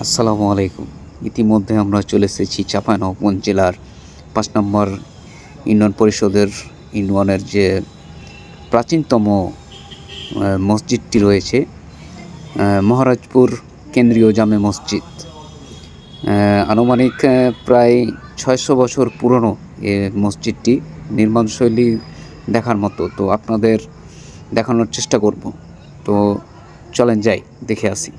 আসসালামু আলাইকুম। ইতিমধ্যে আমরা চলে এসেছি চাঁপাইনবাবগঞ্জ জেলার ৫ নম্বর ইউনিয়ন পরিষদের ইউনিয়নের যে প্রাচীনতম মসজিদটি রয়েছে, মহারাজপুর কেন্দ্রীয় জামে মসজিদ। আনুমানিক প্রায় ৬০০ বছর পুরনো এ মসজিদটি। নির্মাণশৈলী দেখার মতো, তো আপনাদের দেখানোর চেষ্টা করব। তো চলেন যাই, দেখে আসি।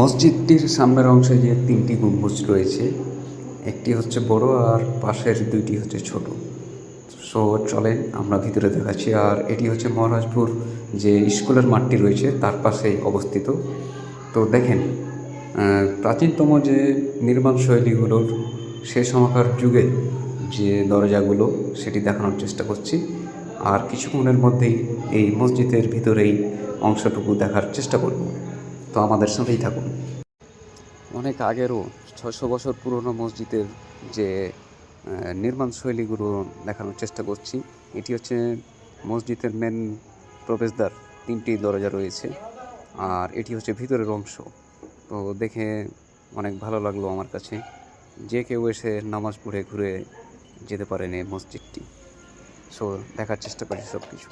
মসজিদটির সামনের অংশে যে ৩টি গম্বুজ রয়েছে, একটি হচ্ছে বড় আর পাশের 2টি হচ্ছে ছোট। সো চলেন আমরা ভিতরে দেখাচ্ছি। আর এটি হচ্ছে মহারাজপুর যে স্কুলের মাঠটি রয়েছে তার পাশেই অবস্থিত। তো দেখেন, প্রাচীনতম যে নির্মাণ শৈলীগুলোর সে সময়কার যুগের যে দরজাগুলো সেটি দেখানোর চেষ্টা করছি। আর কিছুক্ষণের মধ্যেই এই মসজিদের ভিতরেই অংশটুকু দেখার চেষ্টা করব। তো আমাদের সাথেই থাকুন। অনেক আগেরও ৬০০ বছর পুরনো মসজিদের যে নির্মাণ শৈলীগুলো দেখানোর চেষ্টা করছি। এটি হচ্ছে মসজিদের মেন প্রবেশদ্বার, 3টি দরজা রয়েছে। আর এটি হচ্ছে ভিতরের অংশ। তো দেখে অনেক ভালো লাগলো আমার কাছে। যে কেউ এসে নামাজ পড়ে ঘুরে যেতে পারেন এই মসজিদটি। সো দেখার চেষ্টা করি সব কিছু।